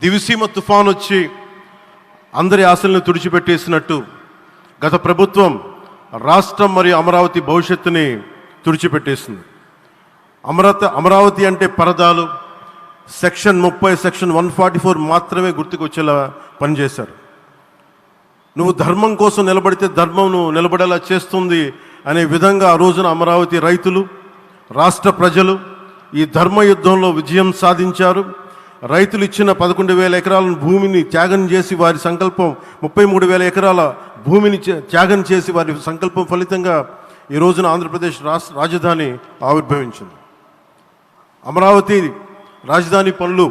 దివిసీమ తుఫాన్ వచ్చి అందరి ఆశలను తుడిచిపెట్టేసినట్టు గత ప్రభుత్వం రాష్ట్రం మరియు అమరావతి భవిష్యత్తుని తుడిచిపెట్టేసింది. అమరావతి అంటే పరదాలు, సెక్షన్ 30, సెక్షన్ 144 మాత్రమే గుర్తుకొచ్చేలా పనిచేశారు. నువ్వు ధర్మం కోసం నిలబడితే ధర్మం నువ్వు నిలబడేలా చేస్తుంది అనే విధంగా ఆ రోజున అమరావతి రైతులు, రాష్ట్ర ప్రజలు ఈ ధర్మ యుద్ధంలో విజయం సాధించారు. రైతులు ఇచ్చిన 11,000 ఎకరాల భూమిని త్యాగం చేసి వారి సంకల్పం 33,000 ఎకరాల భూమిని త్యాగం చేసి వారి సంకల్పం ఫలితంగా ఈ రోజున ఆంధ్రప్రదేశ్ రాజధాని ఆవిర్భవించింది. అమరావతి రాజధాని పనులు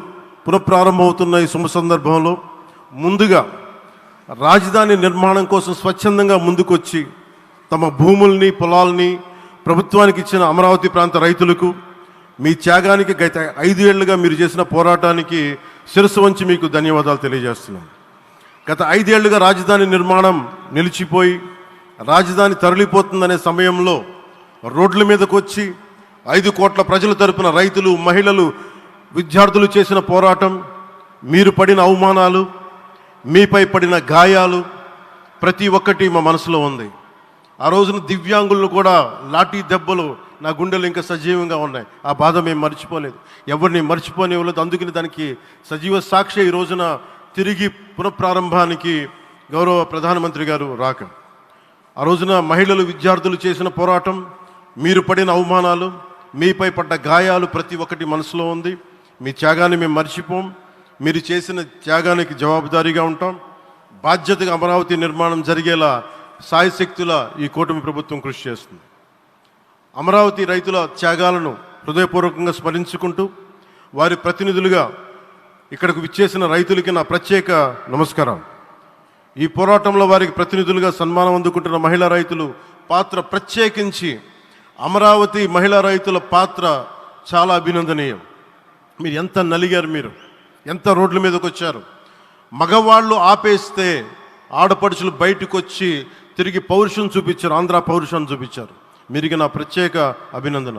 పునఃప్రారంభమవుతున్న ఈ శుభ సందర్భంలో ముందుగా రాజధాని నిర్మాణం కోసం స్వచ్ఛందంగా ముందుకొచ్చి తమ భూముల్ని, పొలాల్ని ప్రభుత్వానికి ఇచ్చిన అమరావతి ప్రాంత రైతులకు, మీ త్యాగానికి గత 5 ఏళ్లుగా మీరు చేసిన పోరాటానికి శిరస్సు వంచి మీకు ధన్యవాదాలు తెలియజేస్తున్నాం. గత 5 ఏళ్లుగా రాజధాని నిర్మాణం నిలిచిపోయి రాజధాని తరలిపోతుందనే సమయంలో రోడ్ల మీదకు వచ్చి 5 కోట్ల ప్రజల తరపున రైతులు, మహిళలు, విద్యార్థులు చేసిన పోరాటం, మీరు పడిన అవమానాలు, మీపై పడిన గాయాలు ప్రతి ఒక్కటి మా మనసులో ఉంది. ఆ రోజున దివ్యాంగులను కూడా లాఠీ దెబ్బలు నా గుండెలు ఇంకా సజీవంగా ఉన్నాయి. ఆ బాధ మేము మర్చిపోలేదు, ఎవరిని మర్చిపోనివ్వలేదు. అందుకని దానికి సజీవ సాక్షి ఈ రోజున తిరిగి పునఃప్రారంభానికి గౌరవ ప్రధానమంత్రి గారు రాక, ఆ రోజున మహిళలు, విద్యార్థులు చేసిన పోరాటం, మీరు పడిన అవమానాలు, మీపై పడ్డ గాయాలు ప్రతి ఒక్కటి మనసులో ఉంది. మీ త్యాగాన్ని మేము మర్చిపోం. మీరు చేసిన త్యాగానికి జవాబుదారీగా ఉంటాం. బాధ్యతగా అమరావతి నిర్మాణం జరిగేలా సాయశక్తుల ఈ కూటమి ప్రభుత్వం కృషి చేస్తుంది. అమరావతి రైతుల త్యాగాలను హృదయపూర్వకంగా స్మరించుకుంటూ వారి ప్రతినిధులుగా ఇక్కడకు విచ్చేసిన రైతులకి నా ప్రత్యేక నమస్కారం. ఈ పోరాటంలో వారికి ప్రతినిధులుగా సన్మానం అందుకుంటున్న మహిళా రైతులు పాత్ర, ప్రత్యేకించి అమరావతి మహిళా రైతుల పాత్ర చాలా అభినందనీయం. మీరు ఎంత నలిగారు, మీరు ఎంత రోడ్ల మీదకి వచ్చారు. మగవాళ్ళు ఆపేస్తే ఆడపడుచులు బయటకు వచ్చి తిరిగి పౌరుషం చూపించారు, ఆంధ్ర పౌరుషాన్ని చూపించారు. మీరికి నా ప్రత్యేక అభినందన.